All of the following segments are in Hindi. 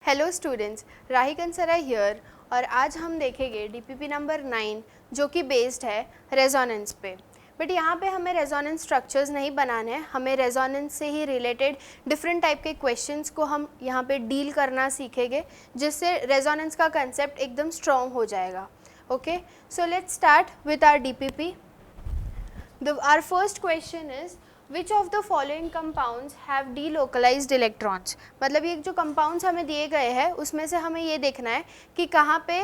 हेलो स्टूडेंट्स, राही कंसरा हियर और आज हम देखेंगे डीपीपी नंबर 9 जो कि बेस्ड है रेजोनेंस पे। बट यहाँ पे हमें रेजोनेंस स्ट्रक्चर्स नहीं बनाने हैं, हमें रेजोनेंस से ही रिलेटेड डिफरेंट टाइप के क्वेश्चंस को हम यहाँ पे डील करना सीखेंगे, जिससे रेजोनेंस का कंसेप्ट एकदम स्ट्रॉन्ग हो जाएगा। Okay, so let's start with our DPP. Our first question is which of the following compounds have delocalized electrons। मतलब ये जो compounds हमें दिए गए हैं उसमें से हमें ये देखना है कि कहाँ पे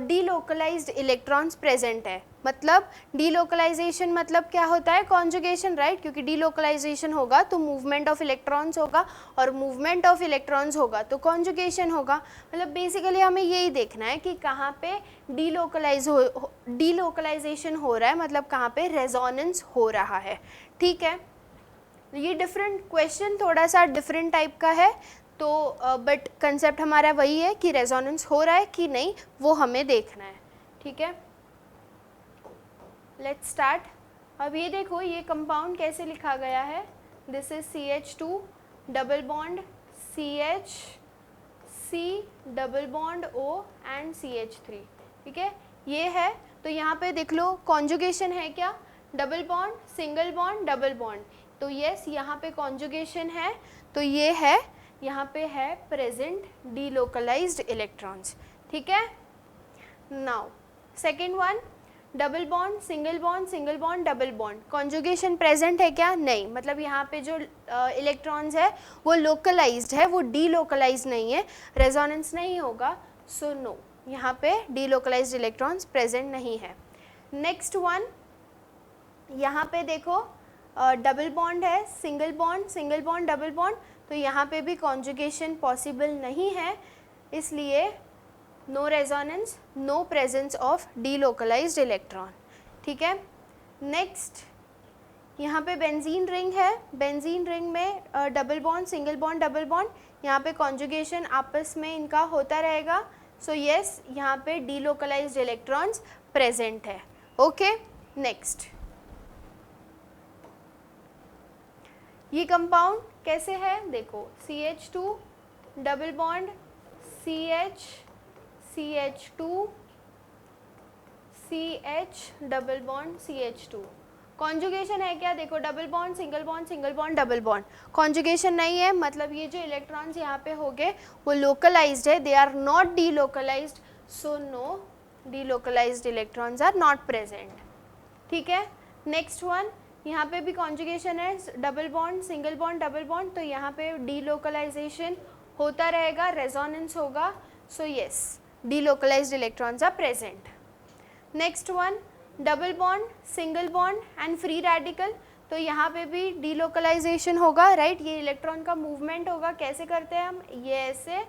delocalized electrons present है। मतलब delocalization मतलब क्या होता है, conjugation, राइट? क्योंकि delocalization होगा तो movement of electrons होगा और movement of electrons होगा तो conjugation होगा। मतलब बेसिकली हमें यही देखना है कि कहाँ पे delocalization हो रहा है, मतलब कहाँ पे resonance हो रहा है। ठीक है, ये डिफरेंट क्वेश्चन थोड़ा सा डिफरेंट टाइप का है तो बट कंसेप्ट हमारा वही है कि रेजोनेंस हो रहा है कि नहीं वो हमें देखना है। ठीक है, लेट्स स्टार्ट। अब ये देखो ये कंपाउंड कैसे लिखा गया है। This is CH2 double bond CH, C double bond O and CH3। ठीक है, ये है तो यहाँ पे देख लो कॉन्जुगेशन है क्या, double bond single bond double bond, तो यस यहाँ पे कॉन्जुगेशन है तो ये है यहाँ पे है प्रेजेंट डीलोकलाइज्ड इलेक्ट्रॉन्स। ठीक है, now second one, double bond single bond double bond, conjugation present है क्या, नहीं, मतलब यहाँ पे जो इलेक्ट्रॉन्स है वो लोकलाइज्ड है, वो डीलोकलाइज्ड नहीं है, रेजोनेंस नहीं होगा, सो नो, यहाँ पे डीलोकलाइज्ड इलेक्ट्रॉन्स प्रेजेंट नहीं है। नेक्स्ट वन, यहाँ पे देखो डबल बॉन्ड है, सिंगल बॉन्ड डबल बॉन्ड, तो यहाँ पे भी कॉन्जुगेशन पॉसिबल नहीं है, इसलिए no resonance, no presence of delocalised electron. ठीक है, नेक्स्ट यहाँ पे बेंजीन रिंग है, बेंजीन रिंग में double bond single bond double bond, यहाँ पे कॉन्जुगेशन आपस में इनका होता रहेगा, सो यस यहाँ पे डीलोकलाइज्ड इलेक्ट्रॉन्स प्रेजेंट है। ओके, नेक्स्ट ये कंपाउंड कैसे है देखो, CH2 double bond CH, CH2 CH double bond CH2, conjugation है क्या देखो, double bond single bond double bond, conjugation नहीं है, मतलब ये जो इलेक्ट्रॉन्स यहाँ पे हो गए वो लोकलाइज्ड है, they are not delocalised, so no delocalised electrons are not present. ठीक है, नेक्स्ट वन, यहाँ पे भी कॉन्जुगेशन है, double bond single bond double bond, तो यहाँ पे डीलोकलाइजेशन होता रहेगा, रेजोनेंस होगा, so yes delocalised electrons are present. Next one, double bond single bond and free radical, तो यहाँ पे भी डीलोकलाइजेशन होगा, राइट? ये इलेक्ट्रॉन का मूवमेंट होगा, कैसे करते हैं हम, ये ऐसे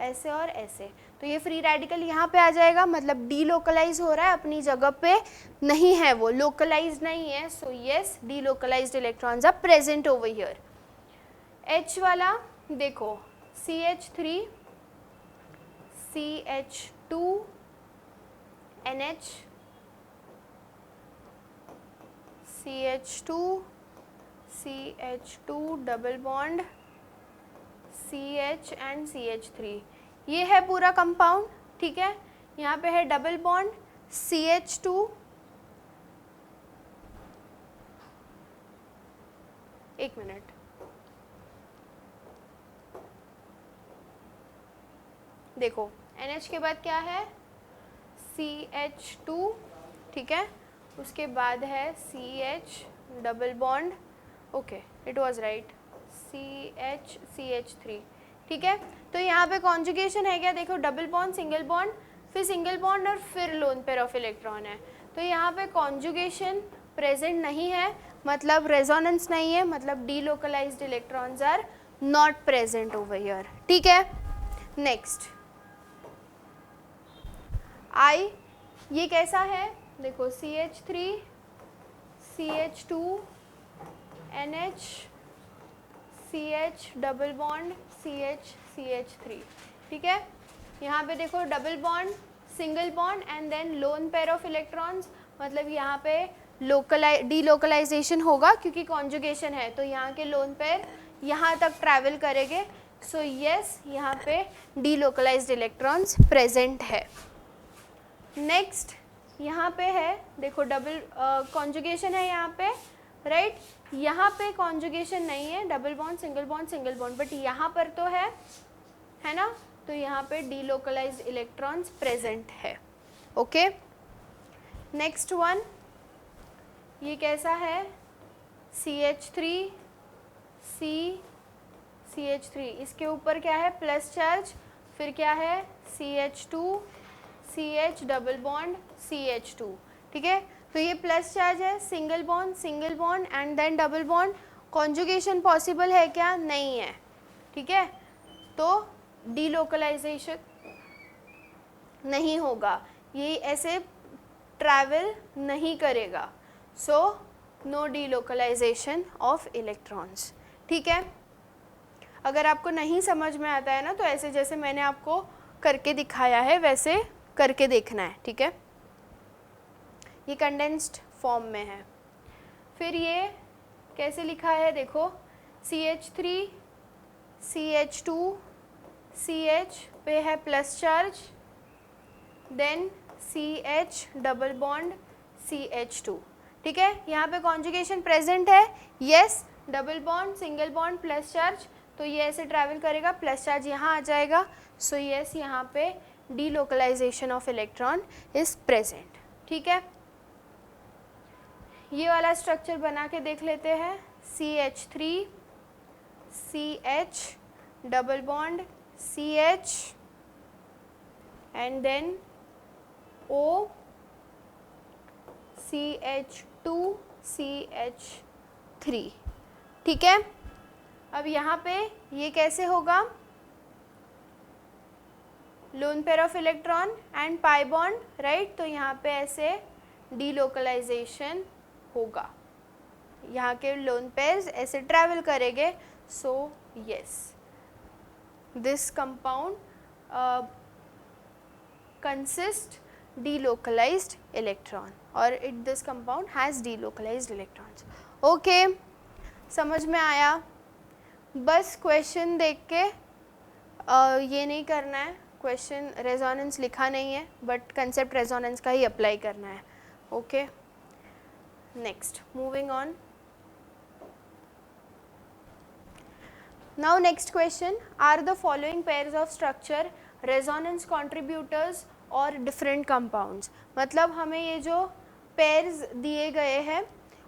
ऐसे और ऐसे, तो ये फ्री रेडिकल यहाँ पे आ जाएगा, मतलब डीलोकलाइज हो रहा है, अपनी जगह पे नहीं है, वो लोकलाइज नहीं है, so yes delocalised electrons are present over here. H वाला देखो, CH3 CH2 NH, CH2 CH2 double bond CH and CH3, ये है पूरा कंपाउंड। ठीक है, यहाँ पे है डबल बॉन्ड CH2 एक मिनट, देखो NH के बाद क्या है CH2, ठीक है, उसके बाद है CH double bond, okay it was right, CH CH3। ठीक है, तो यहाँ पे कॉन्जुगेशन है क्या देखो, डबल बॉन्ड फिर सिंगल बॉन्ड और फिर लोन पेयर ऑफ इलेक्ट्रॉन है, तो यहाँ पे कॉन्जुगेशन प्रेजेंट नहीं है, मतलब रेजोनेंस नहीं है, मतलब delocalised electrons are not present over here. ठीक है, नेक्स्ट I, ये कैसा है देखो, CH3 CH2 NH CH double bond CH CH3। ठीक है, यहाँ पे देखो double bond single bond and then lone pair of electrons, मतलब यहाँ पे डीलोकलाइजेशन होगा क्योंकि कॉन्जुगेशन है, तो यहाँ के लोन पेयर यहाँ तक ट्रैवल करेंगे, सो यस, यहाँ पे डीलोकलाइज्ड इलेक्ट्रॉन्स प्रेजेंट है। नेक्स्ट यहाँ पे है, देखो डबल कॉन्जुगेशन है यहाँ पे, राइट। यहाँ पे कॉन्जुगेशन नहीं है, double bond single bond, but यहाँ पर तो है ना। तो यहाँ पे डीलोकलाइज्ड इलेक्ट्रॉन्स प्रेजेंट है। ओके, नेक्स्ट वन, ये कैसा है, CH3 CH3, इसके ऊपर क्या है, प्लस चार्ज, फिर क्या है CH2 CH double bond CH2, ठीक है। तो ये प्लस चार्ज है, single bond and then double bond. Conjugation possible है क्या, नहीं है, ठीक है। तो डीलोकलाइजेशन नहीं होगा, ये ऐसे ट्रैवल नहीं करेगा। So no delocalisation of electrons, ठीक है। अगर आपको नहीं समझ में आता है ना, तो ऐसे जैसे मैंने आपको करके दिखाया है वैसे करके देखना है, ठीक है। ये कंडेंस्ड फॉर्म में है। फिर ये कैसे लिखा है, देखो CH3 CH2 CH पे है plus charge, then CH double bond CH2, ठीक है। यहाँ पे कॉन्जुगेशन प्रेजेंट है, yes, double bond single bond plus charge, तो ये ऐसे ट्रैवल करेगा, प्लस चार्ज यहाँ आ जाएगा। सो यस, यहाँ पे delocalisation of electron is present, ठीक है। ये वाला स्ट्रक्चर बना के देख लेते हैं, CH3 CH double bond CH and then O CH2 CH3, ठीक है। अब यहाँ पे ये कैसे होगा, loan pair of electron and pi bond, right. तो यहाँ पे ऐसे डीलोकलाइजेशन होगा, यहाँ के लोन पेयर्स ऐसे ट्रैवल करेंगे। So yes, this compound consist delocalized electron or this compound has delocalized electrons. Okay, समझ में आया। बस क्वेश्चन देख के ये नहीं करना है, क्वेश्चन रेजोनेंस लिखा नहीं है, बट कंसेप्ट रेजोनेंस का ही अप्लाई करना है। Okay, next, moving on. Now next question, are the following pairs of structure resonance contributors और डिफरेंट कंपाउंड्स। मतलब हमें ये जो पेयर्स दिए गए हैं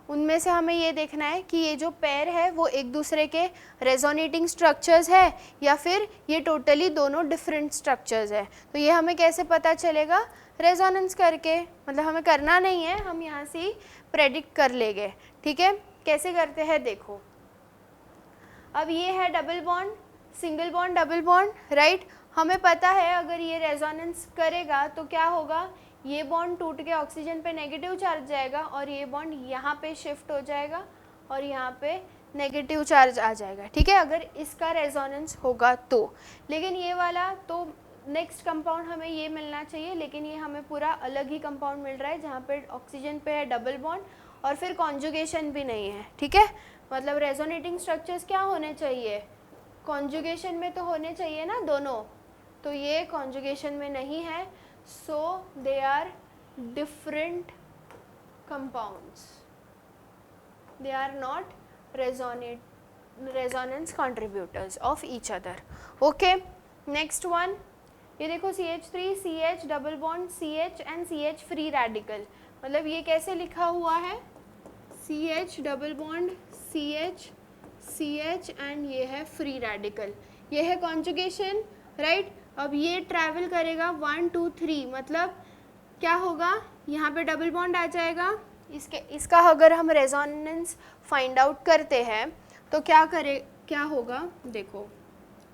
उनमें से हमें ये देखना है कि ये जो पेयर है वो एक दूसरे के रेजोनेटिंग स्ट्रक्चर्स है या फिर ये टोटली दोनों डिफरेंट स्ट्रक्चर्स है। तो ये हमें कैसे पता चलेगा, रेजोनेंस करके, मतलब हमें करना नहीं है, हम यहाँ से ही प्रेडिक्ट कर लेंगे, ठीक है। कैसे करते हैं देखो, अब ये है double bond single bond double bond, right. हमें पता है अगर ये रेजोनेंस करेगा तो क्या होगा, ये बॉन्ड टूट के ऑक्सीजन पे नेगेटिव चार्ज जाएगा और ये बॉन्ड यहाँ पे शिफ्ट हो जाएगा और यहाँ पे नेगेटिव चार्ज आ जाएगा, ठीक है, अगर इसका रेजोनेंस होगा तो। लेकिन ये वाला तो नेक्स्ट कंपाउंड हमें ये मिलना चाहिए, लेकिन ये हमें पूरा अलग ही कंपाउंड मिल रहा है जहाँ पे ऑक्सीजन पे है डबल बॉन्ड और फिर कॉन्जुगेशन भी नहीं है, ठीक है। मतलब रेजोनेटिंग स्ट्रक्चर्स क्या होने चाहिए, कॉन्जुगेशन में तो होने चाहिए ना दोनों, तो ये कॉन्जुगेशन में नहीं है। So they are different compounds, they are not resonance contributors of each other. Okay, next one, ये देखो CH3 CH double bond CH and CH free radical. मतलब ये कैसे लिखा हुआ है, CH double bond CH CH and ये है फ्री रेडिकल, ये है कॉन्जुगेशन, राइट। अब ये ट्रैवल करेगा 1 2 3, मतलब क्या होगा, यहाँ पे डबल बॉन्ड आ जाएगा, इसका अगर हम रेजोनेंस फाइंड आउट करते हैं तो क्या होगा, देखो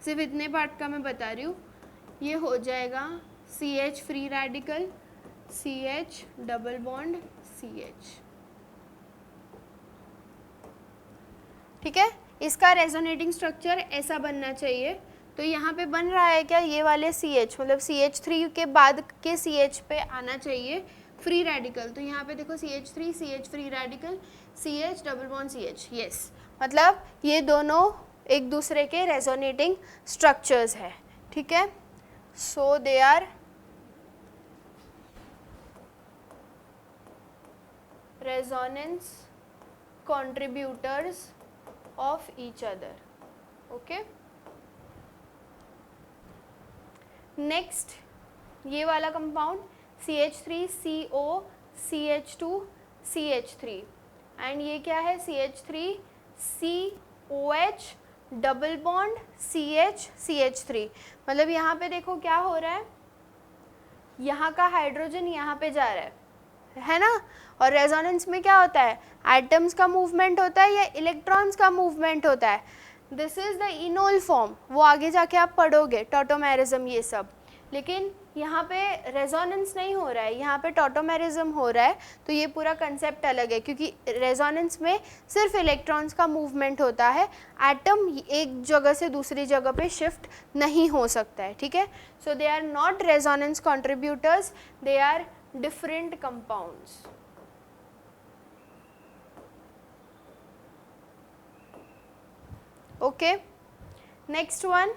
सिर्फ इतने पार्ट का मैं बता रही हूँ, ये हो जाएगा CH free radical CH double bond CH, ठीक है। इसका रेजोनेटिंग स्ट्रक्चर ऐसा बनना चाहिए। तो यहाँ पे बन रहा है क्या, ये वाले CH, मतलब CH3 के बाद के CH पे आना चाहिए फ्री रेडिकल। तो यहाँ पे देखो CH3 CH free radical CH double bond CH, yes, मतलब ये दोनों एक दूसरे के रेजोनेटिंग स्ट्रक्चर्स है, ठीक है। So they are resonance contributors of each other, okay। Next ये वाला compound CH3CO CH2 CH3 and ये क्या है CH3COH double bond CH CH3। मतलब यहाँ पे देखो क्या हो रहा है, यहाँ का हाइड्रोजन यहाँ पे जा रहा है ना। और रेजोनेंस में क्या होता है, एटम्स का मूवमेंट होता है या इलेक्ट्रॉन्स का मूवमेंट होता है। This is the enol form, वो आगे जाके आप पढ़ोगे टॉटोमेरिज्म ये सब। लेकिन यहाँ पे रेजोनेंस नहीं हो रहा है, यहाँ पे टॉटोमेरिज्म हो रहा है। तो ये पूरा कंसेप्ट अलग है, क्योंकि रेजोनेंस में सिर्फ इलेक्ट्रॉन्स का मूवमेंट होता है, एटम एक जगह से दूसरी जगह पे शिफ्ट नहीं हो सकता है, ठीक है। So they are not resonance contributors, they are different compounds. Okay, next one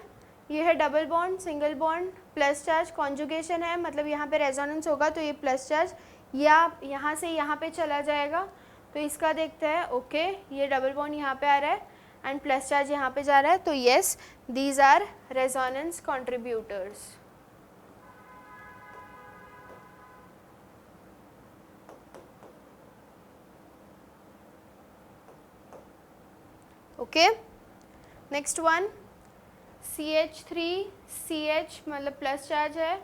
ये है double bond, single bond, plus charge, conjugation है, मतलब यहाँ पे रेजोनेंस होगा तो ये प्लस चार्ज या यहाँ से यहाँ पे चला जाएगा। तो इसका देखते हैं, ओके ये डबल बॉन्ड यहाँ पे आ रहा है एंड प्लस चार्ज यहाँ पे जा रहा है, तो yes these R resonance contributors. Okay, next one CH3CH मतलब प्लस चार्ज है,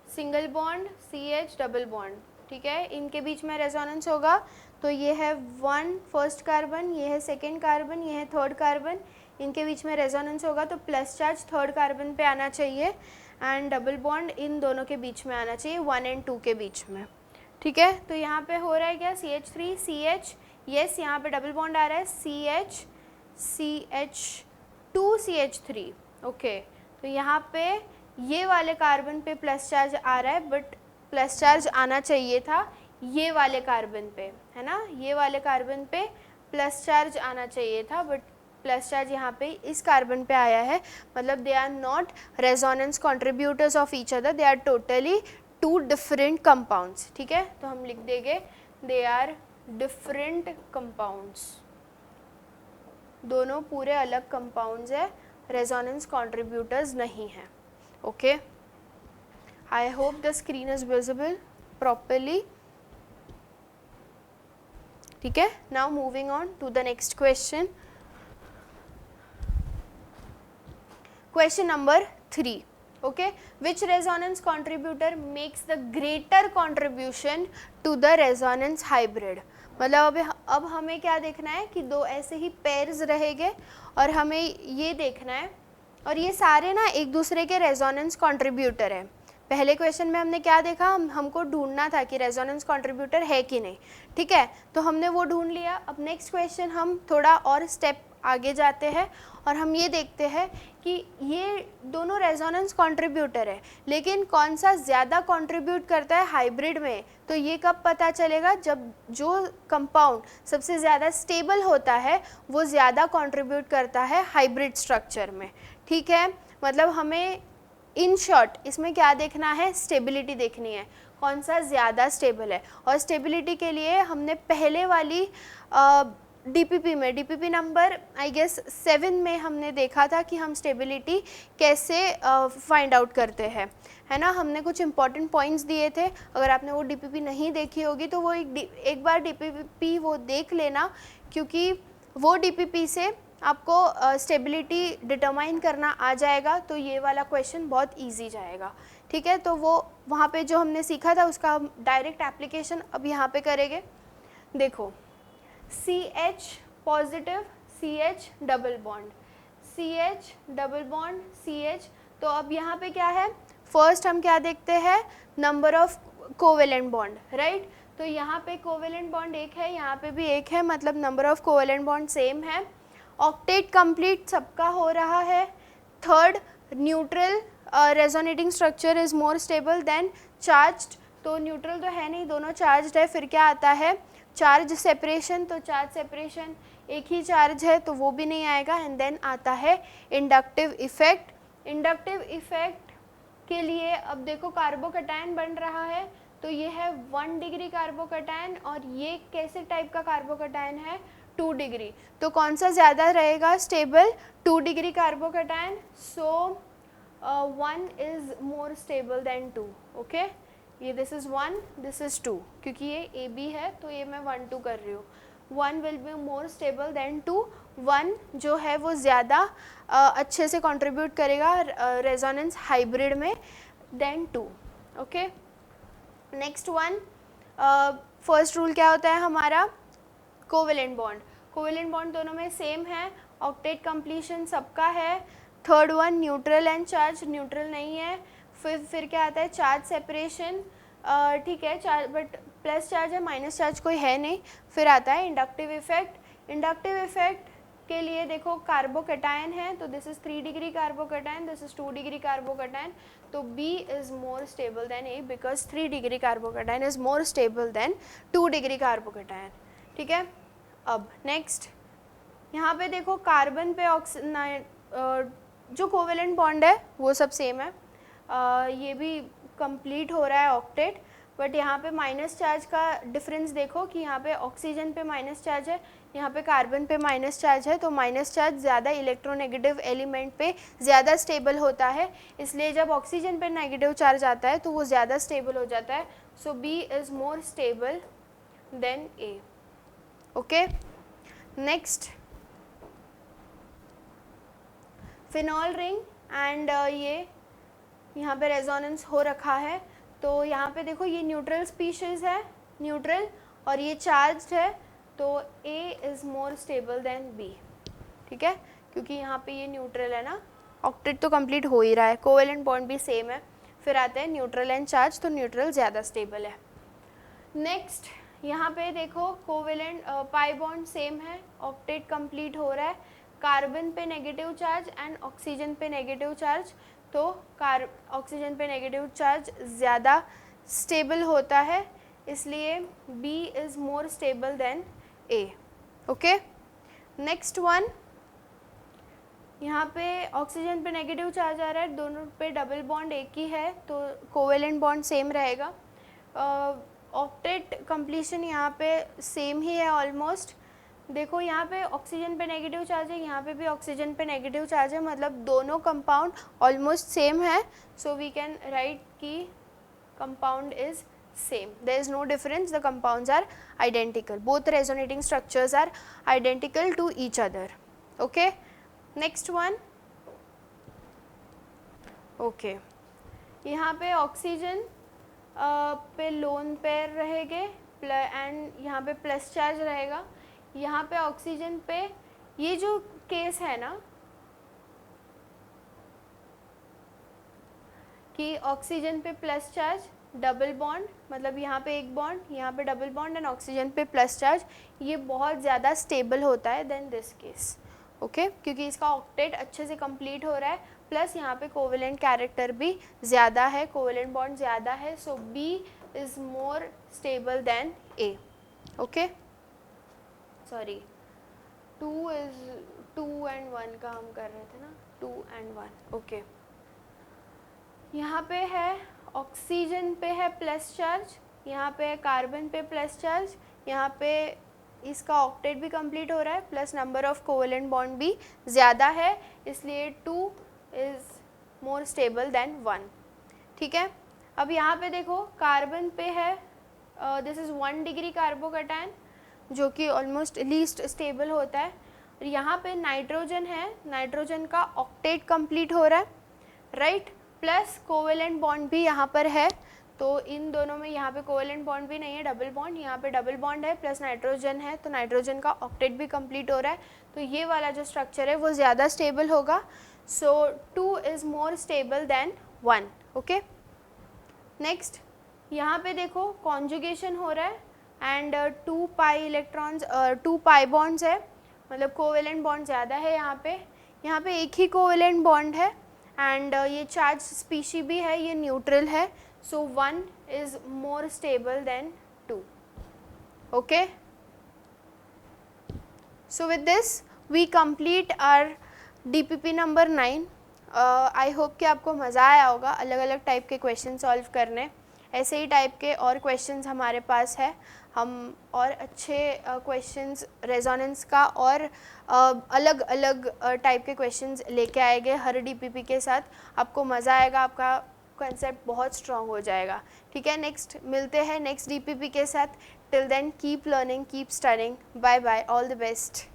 single bond CH double bond, ठीक है। इनके बीच में रेजोनेंस होगा तो ये है 1 फर्स्ट कार्बन, ये है सेकेंड कार्बन, ये है थर्ड कार्बन, इनके बीच में रेजोनेंस होगा तो प्लस चार्ज थर्ड कार्बन पे आना चाहिए एंड डबल बॉन्ड इन दोनों के बीच में आना चाहिए 1 और 2 के बीच में, ठीक है। तो यहाँ पे हो रहा है क्या CH3CH, यस यहाँ पे डबल बॉन्ड आ रहा है CH2CH3, ओके। तो यहाँ पे ये वाले कार्बन पे प्लस चार्ज आ रहा है, बट प्लस चार्ज आना चाहिए था ये वाले कार्बन पे, है ना। ये वाले कार्बन पे प्लस चार्ज आना चाहिए था, बट प्लस चार्ज यहाँ पे इस कार्बन पे आया है। मतलब they are not resonance contributors of each other, they are totally 2 different compounds, ठीक है। तो हम लिख देंगे दे आर डिफरेंट कंपाउंड्स, दोनों पूरे अलग कंपाउंड्स है, रेजोनेंस कॉन्ट्रीब्यूटर्स नहीं है, okay. I hope the screen is visible properly, ठीक है। Now moving on to the next question, question number 3, okay, which resonance contributor makes the greater contribution to the resonance hybrid। मतलब अब हमें क्या देखना है कि दो ऐसे ही पेयर्स रहेंगे और हमें ये देखना है, और ये सारे ना एक दूसरे के रेजोनेंस कंट्रीब्यूटर है। पहले क्वेश्चन में हमने क्या देखा, हमको ढूंढना था कि रेजोनेंस कंट्रीब्यूटर है कि नहीं, ठीक है। तो हमने वो ढूंढ लिया। अब नेक्स्ट क्वेश्चन हम थोड़ा और स्टेप आगे जाते हैं और हम ये देखते हैं कि ये दोनों रेजोनेंस कंट्रीब्यूटर है, लेकिन कौन सा ज़्यादा कंट्रीब्यूट करता है हाइब्रिड में। तो ये कब पता चलेगा, जब जो कंपाउंड सबसे ज़्यादा स्टेबल होता है वो ज़्यादा कंट्रीब्यूट करता है हाइब्रिड स्ट्रक्चर में, ठीक है। मतलब हमें इन शॉर्ट इसमें क्या देखना है, स्टेबिलिटी देखनी है, कौन सा ज़्यादा स्टेबल है। और स्टेबिलिटी के लिए हमने पहले वाली DPP में, DPP नंबर आई गेस 7 में हमने देखा था कि हम स्टेबिलिटी कैसे फाइंड आउट करते हैं, है ना। हमने कुछ इंपॉर्टेंट पॉइंट्स दिए थे, अगर आपने वो DPP नहीं देखी होगी तो वो एक बार DPP वो देख लेना, क्योंकि वो DPP से आपको स्टेबिलिटी डिटरमाइन करना आ जाएगा, तो ये वाला क्वेश्चन बहुत ईजी जाएगा, ठीक है। तो वो वहाँ पे जो हमने सीखा था उसका डायरेक्ट एप्लीकेशन अब यहाँ पे करेंगे। देखो CH positive, CH double bond, CH double bond CH। तो अब यहाँ पे क्या है, फर्स्ट हम क्या देखते हैं, number of covalent bond, right. तो यहाँ पे कोवेलेंट बॉन्ड एक है, यहाँ पे भी एक है, मतलब number of covalent bond same है। ऑक्टेट कंप्लीट सबका हो रहा है। Third, neutral resonating structure is more stable then charged. तो न्यूट्रल तो है नहीं, दोनों चार्ज्ड है। फिर क्या आता है, चार्ज सेपरेशन। तो चार्ज सेपरेशन एक ही चार्ज है तो वो भी नहीं आएगा। एंड देन आता है इंडक्टिव इफेक्ट। इंडक्टिव इफेक्ट के लिए अब देखो कार्बोकैटायन बन रहा है, तो ये है 1 डिग्री कार्बोकैटायन, और ये कैसे टाइप का कार्बोकैटायन है, 2 डिग्री। तो कौन सा ज़्यादा रहेगा stable, 2 degree carbocation. So 1 is more stable then 2। Okay, ये दिस इज़ 1, दिस इज़ 2, क्योंकि ये ए बी है तो ये मैं 1 2 कर रही हूँ। 1 will be more stable then 2। 1 जो है वो ज़्यादा अच्छे से कंट्रीब्यूट करेगा रेजोनेंस हाइब्रिड में then 2। Okay, next one, first rule क्या होता है हमारा, कोवेलेंट बॉन्ड। कोवेलेंट बॉन्ड दोनों में सेम है, ऑक्टेट कंप्लीशन सबका है। Third one, neutral and charge, neutral नहीं है। फिर क्या आता है, चार्ज सेपरेशन, ठीक है, चार्ज बट प्लस चार्ज है, माइनस चार्ज कोई है नहीं। फिर आता है इंडक्टिव इफेक्ट। इंडक्टिव इफेक्ट के लिए देखो कार्बोकैटायन है, तो this is 3 degree carbocation, this is 2 degree carbocation, तो B is more stable then A because 3 degree carbocation is more stable then 2 degree carbocation. ठीक है, अब नेक्स्ट यहाँ पे देखो कार्बन पे जो कोवेलेंट बॉन्ड है वो सब सेम है, ये भी कंप्लीट हो रहा है ऑक्टेट, बट यहाँ पे माइनस चार्ज का डिफरेंस देखो कि यहाँ पे ऑक्सीजन पे माइनस चार्ज है, यहाँ पे कार्बन पे माइनस चार्ज है, तो माइनस चार्ज ज़्यादा इलेक्ट्रोनेगेटिव एलिमेंट पे ज़्यादा स्टेबल होता है, इसलिए जब ऑक्सीजन पे नेगेटिव चार्ज आता है तो वो ज़्यादा स्टेबल हो जाता है। So B is more stable than A. Okay, next phenol ring, and ये यहाँ पे रेजोनेंस हो रखा है, तो यहाँ पे देखो ये न्यूट्रल स्पीशीज़ है, न्यूट्रल, और ये चार्ज्ड है, तो A is more stable then B। ठीक है, क्योंकि यहाँ पे ये न्यूट्रल है ना, ऑक्टेट तो कंप्लीट हो ही रहा है, कोवेलेंट बॉन्ड भी सेम है। फिर आते हैं न्यूट्रल एंड चार्ज, तो न्यूट्रल ज़्यादा स्टेबल है। नेक्स्ट यहाँ पे देखो कोवेलेंट पाई बॉन्ड सेम है, ऑक्टेट कंप्लीट हो रहा है, कार्बन पे नेगेटिव चार्ज एंड ऑक्सीजन पे नेगेटिव चार्ज, तो ऑक्सीजन पे नेगेटिव चार्ज ज़्यादा स्टेबल होता है, इसलिए B is more stable then A। Okay, next one, यहाँ पे ऑक्सीजन पे नेगेटिव चार्ज आ रहा है, दोनों पे डबल बॉन्ड एक ही है, तो कोवेलेंट बॉन्ड सेम रहेगा। ऑक्टेट कंप्लीशन यहाँ पे सेम ही है ऑलमोस्ट। देखो यहाँ पे ऑक्सीजन पे नेगेटिव चार्ज है, यहाँ पे भी ऑक्सीजन पे नेगेटिव चार्ज है, मतलब दोनों कंपाउंड ऑलमोस्ट सेम है, सो वी कैन राइट कि compound is same, there is no difference, the compounds are identical, both resonating structures are identical to each other. Okay, next one, okay, यहाँ पे ऑक्सीजन पे लोन पेयर रहेंगे एंड यहाँ पे प्लस चार्ज रहेगा, यहाँ पे ऑक्सीजन पे ये जो केस है ना कि ऑक्सीजन पे प्लस चार्ज डबल बॉन्ड, मतलब यहाँ पे एक बॉन्ड, यहाँ पे डबल बॉन्ड एंड ऑक्सीजन पे प्लस चार्ज, ये बहुत ज़्यादा स्टेबल होता है देन दिस केस। ओके, क्योंकि इसका ऑक्टेट अच्छे से कंप्लीट हो रहा है, प्लस यहाँ पे कोवेलेंट कैरेक्टर भी ज़्यादा है, कोवेलेंट बॉन्ड ज़्यादा है, so B is more stable than A. Okay, sorry 2 and 1 का हम कर रहे थे ना, 2 and 1। ओके, यहाँ पे है ऑक्सीजन पे है प्लस चार्ज, यहाँ पे कार्बन पे प्लस चार्ज, यहाँ पे इसका ऑक्टेट भी कंप्लीट हो रहा है, plus number of covalent bond भी ज़्यादा है, इसलिए 2 इज़ मोर स्टेबल देन 1। ठीक है, अब यहाँ पे देखो कार्बन पे है दिस इज़ 1 डिग्री कार्बोकैटायन, जो कि ऑलमोस्ट लीस्ट स्टेबल होता है, और यहाँ पे नाइट्रोजन है, नाइट्रोजन का ऑक्टेट कंप्लीट हो रहा है, राइट, प्लस कोवेलेंट बॉन्ड भी यहाँ पर है, तो इन दोनों में यहाँ पे कोवेलेंट बॉन्ड भी नहीं है, डबल बॉन्ड, यहाँ पे डबल बॉन्ड है, प्लस नाइट्रोजन है, तो नाइट्रोजन का ऑक्टेट भी कंप्लीट हो रहा है, तो ये वाला जो स्ट्रक्चर है वो ज़्यादा स्टेबल होगा, सो 2 is more stable then 1। Okay, next यहाँ पे देखो कॉन्जुगेशन हो रहा है and 2 pi electrons 2 pi bonds है, मतलब कोवेलेंट बॉन्ड ज़्यादा है यहाँ पे एक ही कोवेलेंट बॉन्ड है, एंड ये चार्ज स्पीशी भी है, ये न्यूट्रल है, सो 1 is more stable then 2। Okay, So with this we complete our DPP number 9. I hope कि आपको मज़ा आया होगा अलग अलग टाइप के क्वेश्चन सॉल्व करने. ऐसे ही टाइप के और क्वेश्चंस हमारे पास है. हम और अच्छे क्वेश्चंस रेजोनेंस का और अलग अलग टाइप के क्वेश्चंस लेके आएंगे हर DPP के साथ. आपको मज़ा आएगा, आपका कंसेप्ट बहुत स्ट्रॉन्ग हो जाएगा. ठीक है, नेक्स्ट मिलते हैं नेक्स्ट DPP के साथ. Till then keep learning, keep studying. Bye bye, all the best.